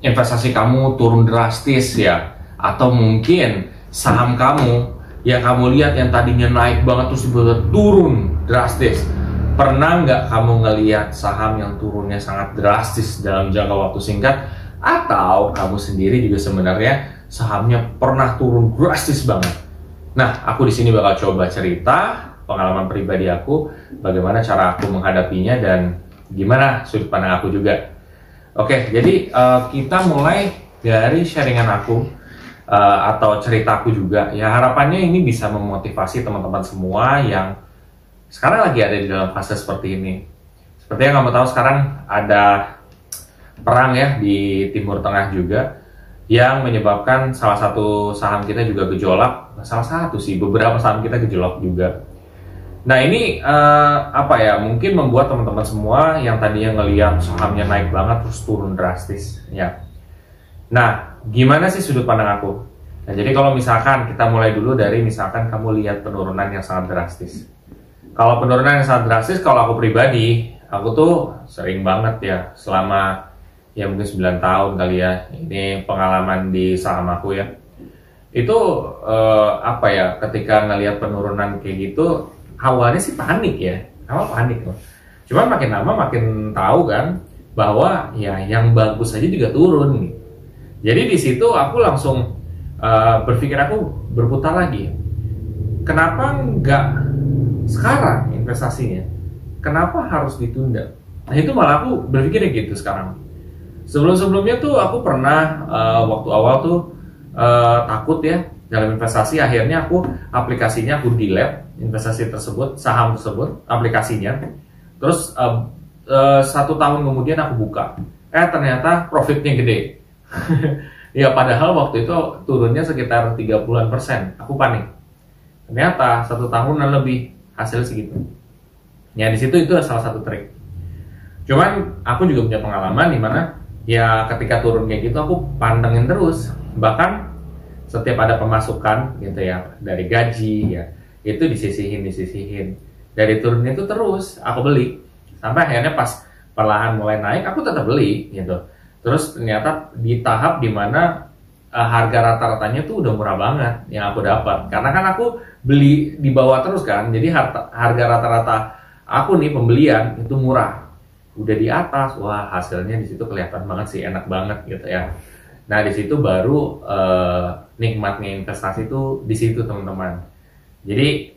investasi kamu turun drastis ya, atau mungkin saham kamu yang kamu lihat yang tadinya naik banget terus tiba-tiba turun drastis. Pernah nggak kamu ngelihat saham yang turunnya sangat drastis dalam jangka waktu singkat? Atau kamu sendiri juga sebenarnya sahamnya pernah turun drastis banget? Nah, aku di sini bakal coba cerita pengalaman pribadi aku, bagaimana cara aku menghadapinya dan gimana sudut pandang aku juga. Oke, jadi kita mulai dari sharingan aku atau ceritaku juga. Ya harapannya ini bisa memotivasi teman-teman semua yang sekarang lagi ada di dalam fase seperti ini. Seperti yang kamu tahu sekarang ada perang ya di Timur Tengah juga yang menyebabkan salah satu saham kita juga gejolak. Salah satu sih, beberapa saham kita gejolak juga. Nah ini apa ya, mungkin membuat teman-teman semua yang tadinya ngelihat sahamnya naik banget terus turun drastis ya. Nah gimana sih sudut pandang aku? Nah jadi kalau misalkan kita mulai dulu dari misalkan kamu lihat penurunan yang sangat drastis. Kalau penurunan yang sangat drastis, kalau aku pribadi, aku tuh sering banget ya selama ya mungkin 9 tahun kali ya, ini pengalaman di saham aku ya. Itu apa ya, ketika ngelihat penurunan kayak gitu, awalnya sih panik ya, awal panik loh. Cuman makin lama makin tahu kan bahwa ya yang bagus aja juga turun nih. Jadi di situ aku langsung berpikir, aku berputar lagi. Kenapa nggak sekarang investasinya? Kenapa harus ditunda? Nah itu malah aku berpikirnya gitu sekarang. Sebelum-sebelumnya tuh aku pernah waktu awal tuh takut ya dalam investasi. Akhirnya aku aplikasinya aku delete investasi tersebut, saham tersebut, aplikasinya. Terus 1 tahun kemudian aku buka, ternyata profitnya gede. Ya padahal waktu itu turunnya sekitar 30%. Aku panik. Ternyata 1 tahunan lebih hasilnya segitu. Ya di situ itu salah satu trik. Cuman aku juga punya pengalaman di mana ya ketika turun kayak gitu aku pantengin terus. Bahkan setiap ada pemasukan gitu ya dari gaji ya, itu disisihin. Dari turun itu terus aku beli. Sampai akhirnya pas perlahan mulai naik aku tetap beli gitu. Terus ternyata di tahap dimana harga rata-ratanya tuh udah murah banget yang aku dapat. Karena kan aku beli di bawah terus kan. Jadi harga rata-rata aku nih pembelian itu murah. Udah di atas, wah hasilnya di situ kelihatan banget sih, enak banget gitu ya. Nah di situ baru nikmatnya investasi itu di situ teman-teman. Jadi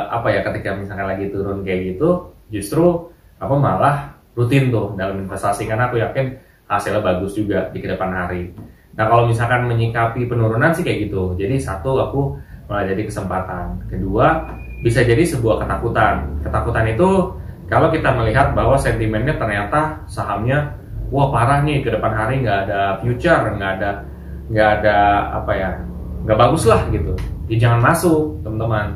apa ya, ketika misalkan lagi turun kayak gitu, justru aku malah rutin tuh dalam investasi karena aku yakin hasilnya bagus juga di kedepan hari. Nah kalau misalkan menyikapi penurunan sih kayak gitu. Jadi satu, aku malah jadi kesempatan. Kedua, bisa jadi sebuah ketakutan. Ketakutan itu kalau kita melihat bahwa sentimennya ternyata sahamnya wah parah nih, ke depan hari nggak ada future, nggak ada apa ya, nggak bagus lah gitu. Ya jangan masuk teman-teman.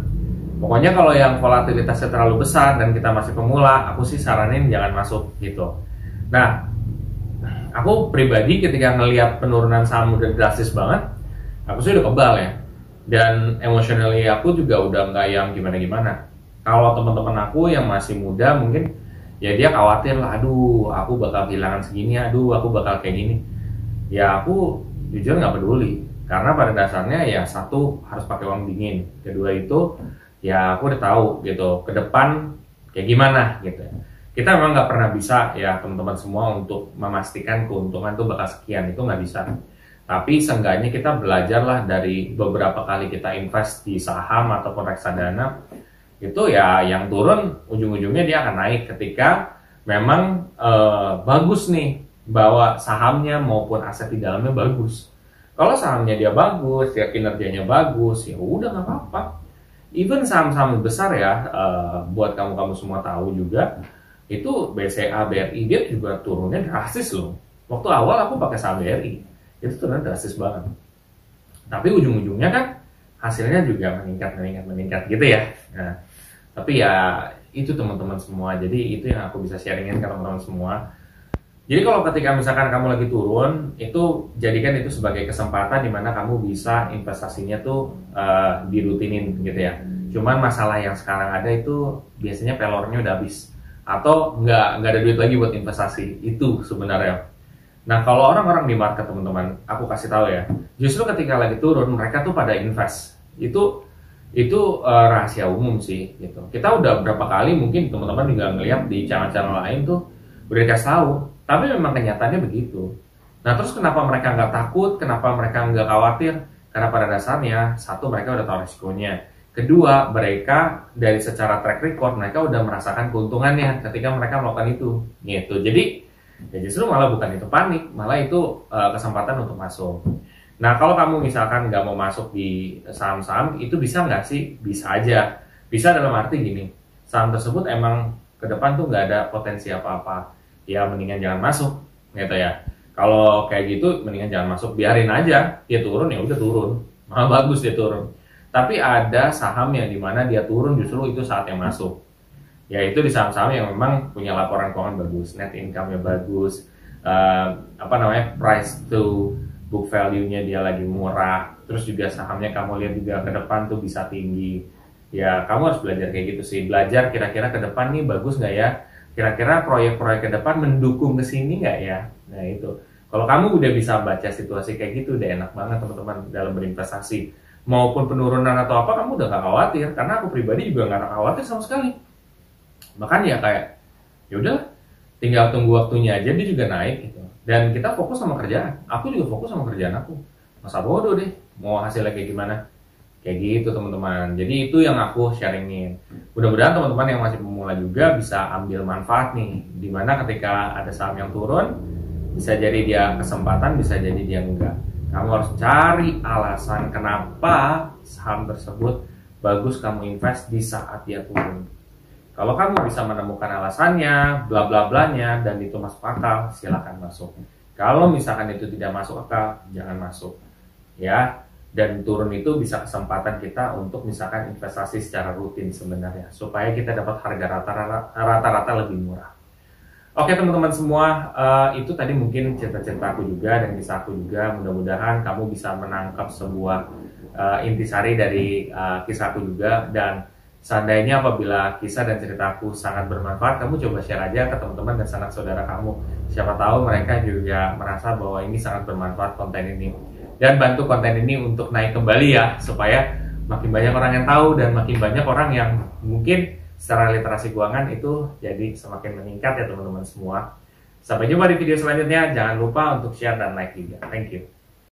Pokoknya kalau yang volatilitasnya terlalu besar dan kita masih pemula, aku sih saranin jangan masuk gitu. Nah, aku pribadi ketika ngelihat penurunan saham udah drastis banget, aku sih udah kebal ya. Dan emotionally aku juga udah nggak yang gimana-gimana. Kalau teman-teman aku yang masih muda mungkin ya dia khawatir lah, aduh aku bakal kehilangan segini, aduh aku bakal kayak gini. Ya aku jujur nggak peduli, karena pada dasarnya ya satu harus pakai uang dingin, kedua itu ya aku udah tahu gitu ke depan kayak gimana gitu. Kita memang nggak pernah bisa ya teman-teman semua untuk memastikan keuntungan tuh bakal sekian, itu nggak bisa. Tapi seenggaknya kita belajarlah dari beberapa kali kita invest di saham ataupun reksadana. Itu ya yang turun ujung-ujungnya dia akan naik ketika memang bagus nih, bahwa sahamnya maupun aset di dalamnya bagus. Kalau sahamnya dia bagus, ya kinerjanya bagus, ya udah nggak apa-apa. Even saham-saham besar ya, buat kamu semua tahu juga, itu BCA, BRI dia juga turunnya drastis loh. Waktu awal aku pakai saham BRI, itu turunnya drastis banget. Tapi ujung-ujungnya kan hasilnya juga meningkat gitu ya. Nah, tapi ya itu teman-teman semua. Jadi itu yang aku bisa sharingin ke teman-teman semua. Jadi kalau ketika misalkan kamu lagi turun, itu jadikan itu sebagai kesempatan di mana kamu bisa investasinya tuh dirutinin gitu ya. Cuman masalah yang sekarang ada itu biasanya pelornya udah habis atau nggak ada duit lagi buat investasi itu sebenarnya. Nah, kalau orang-orang di market teman-teman, aku kasih tahu ya, justru ketika lagi turun mereka tuh pada invest. Itu rahasia umum sih gitu. Kita udah berapa kali mungkin teman-teman juga ngeliat di channel-channel lain tuh udah dikasih tahu, tapi memang kenyataannya begitu. Nah, terus kenapa mereka nggak takut? Kenapa mereka nggak khawatir? Karena pada dasarnya, satu, mereka udah tahu risikonya. Kedua, mereka dari secara track record mereka udah merasakan keuntungannya ketika mereka melakukan itu gitu. Jadi ya justru malah bukan itu panik, malah itu kesempatan untuk masuk. Nah, kalau kamu misalkan nggak mau masuk di saham-saham, itu bisa nggak sih? Bisa aja. Bisa dalam arti gini, saham tersebut emang ke depan tuh nggak ada potensi apa-apa. Ya mendingan jangan masuk, gitu ya. Kalau kayak gitu, mendingan jangan masuk, biarin aja. Dia turun, ya udah turun. Malah bagus dia turun. Tapi ada saham yang dimana dia turun justru itu saat yang masuk. Yaitu di saham-saham yang memang punya laporan keuangan bagus, net income-nya bagus, price to book value-nya dia lagi murah, terus juga sahamnya kamu lihat juga ke depan tuh bisa tinggi. Ya kamu harus belajar kayak gitu sih, belajar kira-kira ke depan nih bagus nggak ya, kira-kira proyek-proyek ke depan mendukung ke sini nggak ya. Nah itu, kalau kamu udah bisa baca situasi kayak gitu, udah enak banget teman-teman dalam berinvestasi. Maupun penurunan atau apa, kamu udah gak khawatir, karena aku pribadi juga gak khawatir sama sekali. Bahkan ya kayak, ya udah, tinggal tunggu waktunya aja dia juga naik gitu. Dan kita fokus sama kerjaan. Aku juga fokus sama kerjaan aku. Masa bodoh deh, mau hasilnya kayak gimana? Kayak gitu teman-teman. Jadi itu yang aku sharingin. Mudah-mudahan teman-teman yang masih pemula juga bisa ambil manfaat nih. Dimana ketika ada saham yang turun, bisa jadi dia kesempatan, bisa jadi dia enggak. Kamu harus cari alasan kenapa saham tersebut bagus kamu invest di saat dia turun. Kalau kamu bisa menemukan alasannya, bla bla blanya, dan itu masuk akal, silakan masuk. Kalau misalkan itu tidak masuk akal, jangan masuk. Ya, dan turun itu bisa kesempatan kita untuk misalkan investasi secara rutin sebenarnya, supaya kita dapat harga rata-rata lebih murah. Oke teman-teman semua, itu tadi mungkin cerita-cerita aku juga dan kisah aku juga. Mudah-mudahan kamu bisa menangkap sebuah intisari dari kisahku juga. Dan seandainya apabila kisah dan ceritaku sangat bermanfaat, kamu coba share aja ke teman-teman dan sanak saudara kamu. Siapa tahu mereka juga merasa bahwa ini sangat bermanfaat konten ini. Dan bantu konten ini untuk naik kembali ya, supaya makin banyak orang yang tahu dan makin banyak orang yang mungkin secara literasi keuangan itu jadi semakin meningkat ya teman-teman semua. Sampai jumpa di video selanjutnya. Jangan lupa untuk share dan like juga. Thank you.